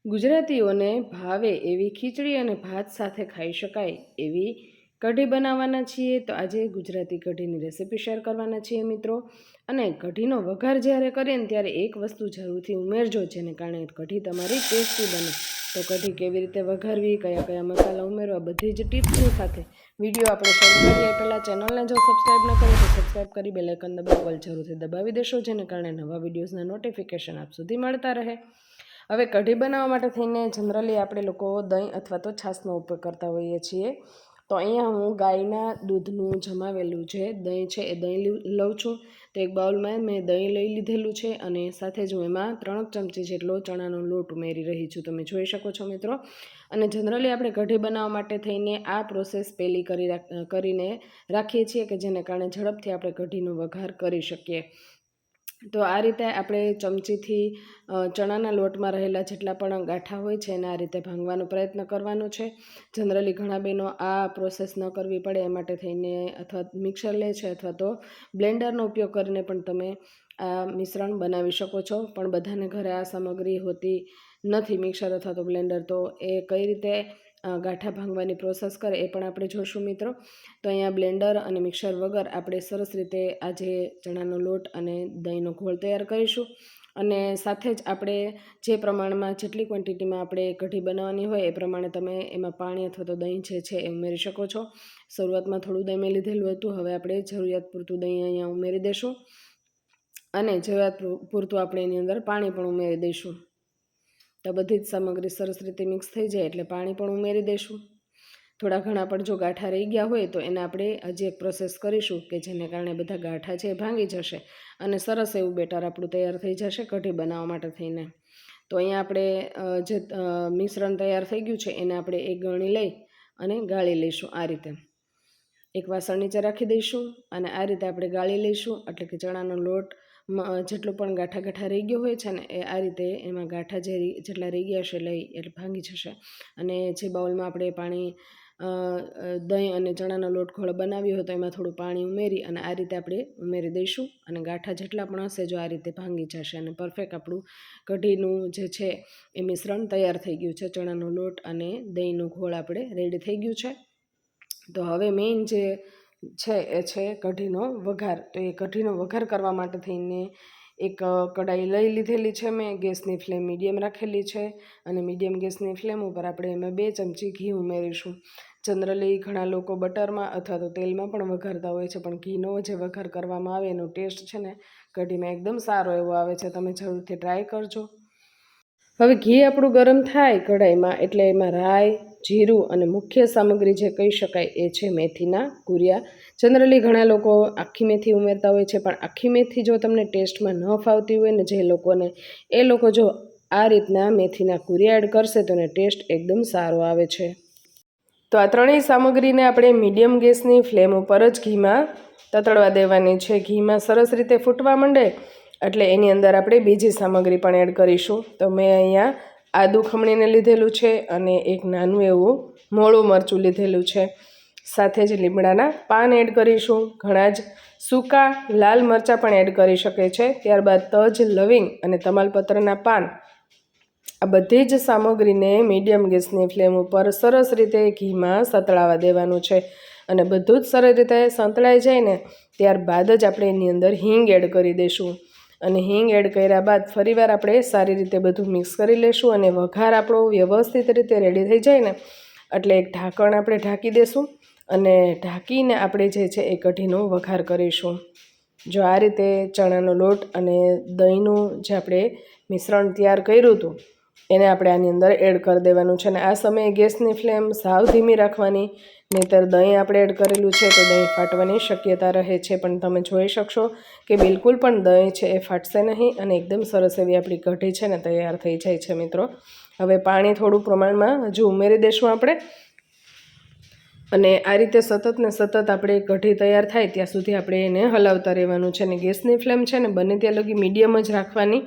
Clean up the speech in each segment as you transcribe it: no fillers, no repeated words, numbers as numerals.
ગુજરાતીઓને ભાવે એવી ખીચડી અને ભાત સાથે ખાઈ શકાય એવી કઢી બનાવવાના છીએ. તો આજે ગુજરાતી કઢીની રેસીપી શેર કરવાના છીએ મિત્રો. અને કઢીનો વઘાર જ્યારે કરીએ ને ત્યારે એક વસ્તુ જરૂરથી ઉમેરજો, જેને કારણે કઢી તમારી ટેસ્ટી બને. તો કઢી કેવી રીતે વઘારવી, કયા કયા મસાલા ઉમેરવા, બધી જ ટિપ્સની સાથે વિડીયો આપણે શરૂ કરીએ. પહેલાં ચેનલને જો સબસ્ક્રાઈબ ન કરો તો સબસ્ક્રાઈબ કરી બેલ આઇકન દબાવવા જરૂરથી દબાવી દેશો, જેને કારણે નવા વિડીયોઝના નોટિફિકેશન આપ સુધી મળતા રહે. હવે કઢી બનાવવા માટે થઈને જનરલી આપણે લોકો દહીં અથવા તો છાશનો ઉપયોગ કરતા હોઈએ છીએ. તો અહીંયા હું ગાયના દૂધનું જમાવેલું જે દહીં છે એ દહીં લઉં છું. તો એક બાઉલમાં મેં દહીં લઈ લીધેલું છે અને સાથે જ હું એમાં 3 ચમચી જેટલો ચણાનો લોટ ઉમેરી રહી છું, તમે જોઈ શકો છો મિત્રો. અને જનરલી આપણે કઢી બનાવવા માટે થઈને આ પ્રોસેસ પહેલી કરીને રાખીએ છીએ કે જેને કારણે ઝડપથી આપણે કઢીનો વઘાર કરી શકીએ. તો આ રીતે આપણે ચમચીથી ચણાના લોટમાં રહેલા જેટલા પણ ગાંઠા હોય છે એને આ રીતે ભાંગવાનો પ્રયત્ન કરવાનો છે. જનરલી ઘણા બહેનો આ પ્રોસેસ ન કરવી પડે એ માટે થઈને અથવા મિક્સર લે છે અથવા તો બ્લેન્ડરનો ઉપયોગ કરીને પણ તમે આ મિશ્રણ બનાવી શકો છો. પણ બધાને ઘરે આ સામગ્રી હોતી નથી, મિક્સર અથવા તો બ્લેન્ડર. તો એ કઈ રીતે ગાંઠા ભાંગવાની પ્રોસેસ કરે એ પણ આપણે જોશું મિત્રો. તો અહીંયા બ્લેન્ડર અને મિક્સર વગર આપણે સરસ રીતે આજે ચણાનો લોટ અને દહીંનો ઘોળ તૈયાર કરીશું. અને સાથે જ આપણે જે પ્રમાણમાં જેટલી ક્વોન્ટિટીમાં આપણે કઢી બનાવવાની હોય એ પ્રમાણે તમે એમાં પાણી અથવા તો દહીં જે છે એ ઉમેરી શકો છો. શરૂઆતમાં થોડું દહીં મેં લીધેલું હતું, હવે આપણે જરૂરિયાત પૂરતું દહીં અહીંયા ઉમેરી દઈશું અને જરૂરિયાત પૂરતું આપણે એની અંદર પાણી પણ ઉમેરી દઈશું. તો બધી જ સામગ્રી સરસ રીતે મિક્સ થઈ જાય એટલે પાણી પણ ઉમેરી દઈશું. થોડા ઘણા પણ જો ગાંઠા રહી ગયા હોય તો એને આપણે હજી એક પ્રોસેસ કરીશું કે જેને કારણે બધા ગાંઠા છે એ ભાંગી જશે અને સરસ એવું બેટર આપણું તૈયાર થઈ જશે કઢી બનાવવા માટે થઈને. તો અહીંયા આપણે જે મિશ્રણ તૈયાર થઈ ગયું છે એને આપણે એક ગળણી લઈ અને ગાળી લઈશું. આ રીતે એક વાસણ નીચે રાખી દઈશું અને આ રીતે આપણે ગાળી લઈશું. એટલે કે ચણાનો લોટ જેટલું પણ ગાંઠા રહી ગયો હોય છે ને એ આ રીતે એમાં ગાંઠા જેટલા રહી ગયા છે લઈ એટલે ભાંગી જશે. અને જે બાઉલમાં આપણે પાણી દહીં અને ચણાનો લોટ ઘોળ બનાવ્યો હતો એમાં થોડું પાણી ઉમેરી અને આ રીતે આપણે ઉમેરી દઈશું. અને ગાંઠા જેટલા પણ હશે જો આ રીતે ભાંગી જશે અને પરફેક્ટ આપણું કઢીનું જે છે એ મિશ્રણ તૈયાર થઈ ગયું છે. ચણાનો લોટ અને દહીંનું ઘોળ આપણે રેડી થઈ ગયું છે. તો હવે મેઇન જે છે એ છે કઢીનો વઘાર. તો એ કઢીનો વઘાર કરવા માટે થઈને એક કઢાઈ લઈ લીધેલી છે મેં. ગેસની ફ્લેમ મીડિયમ રાખેલી છે અને મીડિયમ ગેસની ફ્લેમ ઉપર આપણે એમાં 2 ચમચી ઘી ઉમેરીશું. જનરલી ઘણા લોકો બટરમાં અથવા તો તેલમાં પણ વઘારતા હોય છે, પણ ઘીનો જે વઘાર કરવામાં આવે એનો ટેસ્ટ છે ને કઢીમાં એકદમ સારો એવો આવે છે. તમે જરૂરથી ટ્રાય કરજો. હવે ઘી આપણું ગરમ થાય કઢાઈમાં એટલે એમાં રાઈ, જીરું અને મુખ્ય સામગ્રી જે કહી શકાય એ છે મેથીના કુરિયા. જનરલી ઘણા લોકો આખી મેથી ઉમેરતા હોય છે, પણ આખી મેથી જો તમને ટેસ્ટમાં ન ફાવતી હોય ને જે લોકોને, એ લોકો જો આ રીતના મેથીના કુરિયા એડ કરશે તો એને ટેસ્ટ એકદમ સારો આવે છે. તો આ ત્રણેય સામગ્રીને આપણે મીડિયમ ગેસની ફ્લેમ ઉપર જ ઘીમાં તતડવા દેવાની છે. ઘીમાં સરસ રીતે ફૂટવા માંડે એટલે એની અંદર આપણે બીજી સામગ્રી પણ એડ કરીશું. તો મેં અહીંયા આદુ ખમણીને લીધેલું છે અને એક નાનું એવું મોળું મરચું લીધેલું છે. સાથે જ લીમડાના પાન એડ કરીશું. ઘણા જ સૂકા લાલ મરચાં પણ એડ કરી શકે છે. ત્યારબાદ તજ, લવિંગ અને તમાલપત્રના પાન, આ બધી જ સામગ્રીને મીડિયમ ગેસની ફ્લેમ ઉપર સરસ રીતે ઘીમાં સતળાવા દેવાનું છે. અને બધું જ સરસ રીતે સંતળાઈ જાય ને ત્યારબાદ જ આપણે એની અંદર હિંગ એડ કરી દઈશું. અને હિંગ એડ કર્યા બાદ ફરીવાર આપણે સારી રીતે બધું મિક્સ કરી લઈશું. અને વઘાર આપણો વ્યવસ્થિત રીતે રેડી થઈ જાય ને એટલે એક ઢાંકણ આપણે ઢાંકી દઈશું અને ઢાંકીને આપણે જે છે એ કઢીનો વઘાર કરીશું. જો આ રીતે ચણાનો લોટ અને દહીંનું જે આપણે મિશ્રણ તૈયાર કર્યું હતું એને આપણે આની અંદર એડ કરી દેવાનું છે. અને આ સમયે ગેસની ફ્લેમ સાવ ધીમી રાખવાની, નહીંતર દહીં આપણે એડ કરેલું છે તો દહીં ફાટવાની શક્યતા રહે છે. પણ તમે જોઈ શકશો કે બિલકુલ પણ દહીં છે એ ફાટશે નહીં અને એકદમ સરસ એવી આપણી કઢી છે ને તૈયાર થઈ જાય છે મિત્રો. હવે પાણી થોડું પ્રમાણમાં હજુ ઉમેરી દઈશું આપણે. અને આ રીતે સતત ને સતત આપણે કઢી તૈયાર થાય ત્યાં સુધી આપણે એને હલાવતા રહેવાનું છે. અને ગેસની ફ્લેમ છે ને બને ત્યાં લગી મીડિયમ જ રાખવાની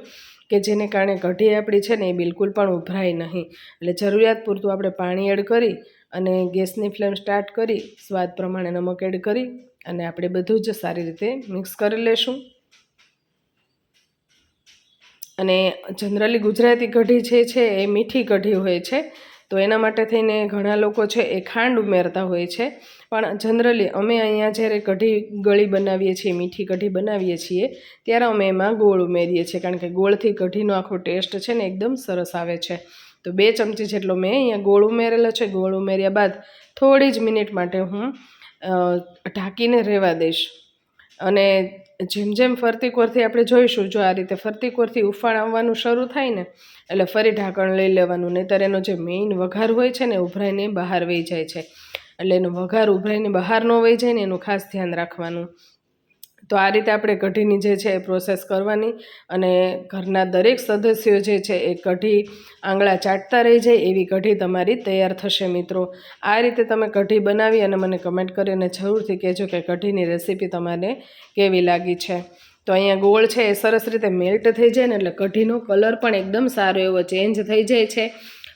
કે જેને કારણે કઢી આપણી છે ને એ બિલકુલ પણ ઉભરાય નહીં. એટલે જરૂરિયાત પૂરતું આપણે પાણી એડ કરી અને ગેસની ફ્લેમ સ્ટાર્ટ કરી સ્વાદ પ્રમાણે નમક એડ કરી અને આપણે બધું જ સારી રીતે મિક્સ કરી લેશું. અને જનરલી ગુજરાતી કઢી છે એ મીઠી કઢી હોય છે, તો એના માટે થઈને ઘણા લોકો છે એ ખાંડ ઉમેરતા હોય છે, પણ જનરલી અમે અહીંયા જ્યારે કઢી ગળી બનાવીએ છીએ, મીઠી કઢી બનાવીએ છીએ, ત્યારે અમે એમાં ગોળ ઉમેરીએ છીએ, કારણ કે ગોળથી કઢીનો આખો ટેસ્ટ છે ને એકદમ સરસ આવે છે. તો 2 ચમચી જેટલો મેં અહીંયા ગોળ ઉમેરેલો છે. ગોળ ઉમેર્યા બાદ થોડી જ મિનિટ માટે હું ઢાંકીને રહેવા દઈશ. અને જેમ જેમ ફરતી કોરથી આપણે જોઈશું, જો આ રીતે ફરતી કોરથી ઉફાણ આવવાનું શરૂ થાય ને એટલે ફરી ઢાંકણ લઈ લેવાનું, નહીંતર એનો જે મેઇન વઘાર હોય છે ને ઉભરાઈને બહાર વહી જાય છે. એટલે એનો વઘાર ઉભરાઈને બહાર ન વહી જાય ને એનું ખાસ ધ્યાન રાખવાનું. તો આ રીતે આપણે કઢીની જે છે એ પ્રોસેસ કરવાની, અને ઘરના દરેક સદસ્યો જે છે એ કઢી આંગળા ચાટતા રહી જાય એવી કઢી તમારી તૈયાર થશે મિત્રો. આ રીતે તમે કઢી બનાવી અને મને કમેન્ટ કરીને જરૂરથી કહેજો કે કઢીની રેસીપી તમારે કેવી લાગી છે. તો અહીંયા ગોળ છે એ સરસ રીતે મેલ્ટ થઈ જાય ને એટલે કઢીનો કલર પણ એકદમ સારો એવો ચેન્જ થઈ જાય છે,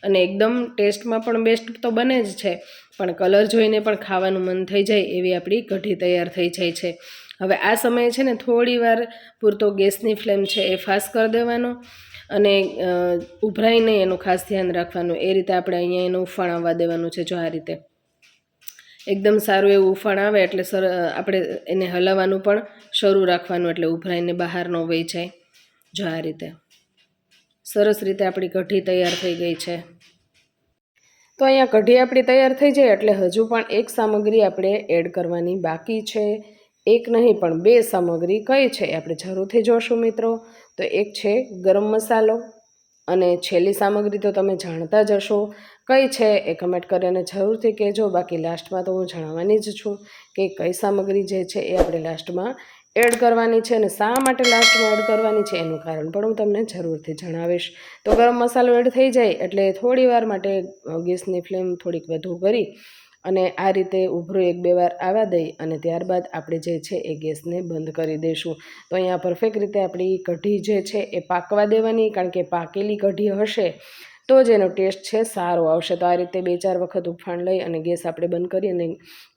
અને એકદમ ટેસ્ટમાં પણ બેસ્ટ તો બને જ છે, પણ કલર જોઈને પણ ખાવાનું મન થઈ જાય એવી આપણી કઢી તૈયાર થઈ જાય છે. હવે આ સમયે છે ને થોડી વાર પૂરતો ગેસની ફ્લેમ છે એ ફાસ્ટ કરી દેવાનો, અને ઉભરાઈ નહીં એનું ખાસ ધ્યાન રાખવાનું. એ રીતે આપણે અહીંયા એનું ઉફાણ આવવા દેવાનું છે. જો આ રીતે એકદમ સારું એવું ઉફાણ આવે એટલે આપણે એને હલાવવાનું પણ શરૂ રાખવાનું, એટલે ઉભરાઈને બહાર ન વહી જાય. જો આ રીતે સરસ રીતે આપણી કઢી તૈયાર થઈ ગઈ છે. તો અહીંયા કઢી આપણી તૈયાર થઈ જાય એટલે હજુ પણ એક સામગ્રી આપણે એડ કરવાની બાકી છે. એક નહીં પણ 2 સામગ્રી કઈ છે એ આપણે જરૂરથી જોશું મિત્રો. તો એક છે ગરમ મસાલો, અને છેલ્લી સામગ્રી તો તમે જાણતા જ હશો કઈ છે એ કમેન્ટ કરીને જરૂરથી કહેજો. બાકી લાસ્ટમાં તો હું જણાવવાની જ છું કે કઈ સામગ્રી જે છે એ આપણે લાસ્ટમાં એડ કરવાની છે, અને શા માટે લાસ્ટમાં એડ કરવાની છે એનું કારણ પણ હું તમને જરૂરથી જણાવીશ. તો ગરમ મસાલો એડ થઈ જાય એટલે થોડી વાર માટે ગેસની ફ્લેમ થોડીક વધુ કરી અને આ રીતે ઉભરો 1-2 વાર આવવા દઈ અને ત્યારબાદ આપણે જે છે એ ગેસને બંધ કરી દઈશું. તો અહીંયા પરફેક્ટ રીતે આપણી કઢી જે છે એ પાકવા દેવાની, કારણ કે પાકેલી કઢી હશે તો જ એનો ટેસ્ટ છે સારો આવશે. તો આ રીતે 2-4 વખત ઉફાણ લઈ અને ગેસ આપણે બંધ કરી અને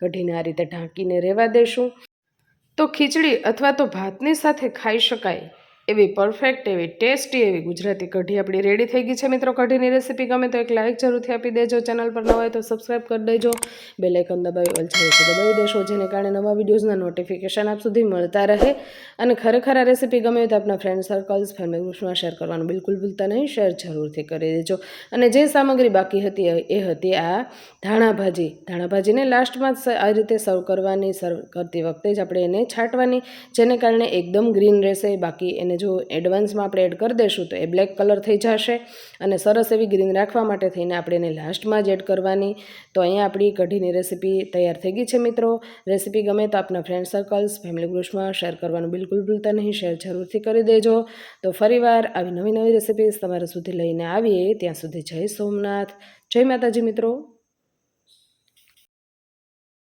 કઢીને આ રીતે ઢાંકીને રહેવા દઈશું. તો ખીચડી અથવા તો ભાતની સાથે ખાઈ શકાય એવી પરફેક્ટ એવી ટેસ્ટી એવી ગુજરાતી કઢી આપણી રેડી થઈ ગઈ છે મિત્રો. કઢીની રેસીપી ગમે તો એક લાઇક જરૂરથી આપી દેજો. ચેનલ પર ન હોય તો સબસ્ક્રાઈબ કરી દેજો. બેલ આઇકન દબાવી ઓલ છે દબાવી દેશો, જેને કારણે નવા વિડીયોઝના નોટિફિકેશન આપ સુધી મળતા રહે. અને ખરેખર આ રેસીપી ગમે તો આપણા ફ્રેન્ડ સર્કલ્સ, ફેમિલી ગ્રુપ્સમાં શેર કરવાનું બિલકુલ ભૂલતા નહીં. શેર જરૂરથી કરી દેજો. અને જે સામગ્રી બાકી હતી એ હતી આ ધાણાભાજી. ધાણાભાજીને લાસ્ટમાં આ રીતે સર્વ કરવાની, સર્વ કરતી વખતે જ આપણે એને છાંટવાની, જેને કારણે એકદમ ગ્રીન રહેશે. બાકી એને જો એડવાન્સમાં આપણે એડ કરી દઈશું તો એ બ્લેક કલર થઈ જશે, અને સરસ એવી ગ્રીન રાખવા માટે થઈને આપણે એને લાસ્ટમાં જ એડ કરવાની. તો અહીંયા આપણી કઢીની રેસીપી તૈયાર થઈ ગઈ છે મિત્રો. રેસીપી ગમે તો આપના ફ્રેન્ડ સર્કલ્સ, ફેમિલી ગ્રુપ્સમાં શેર કરવાનું બિલકુલ ભૂલતા નહીં. શેર જરૂરથી કરી દેજો. તો ફરીવાર આવી નવી રેસીપીઝ તમારા સુધી લઈને આવીએ. ત્યાં સુધી જય સોમનાથ, જય માતાજી મિત્રો.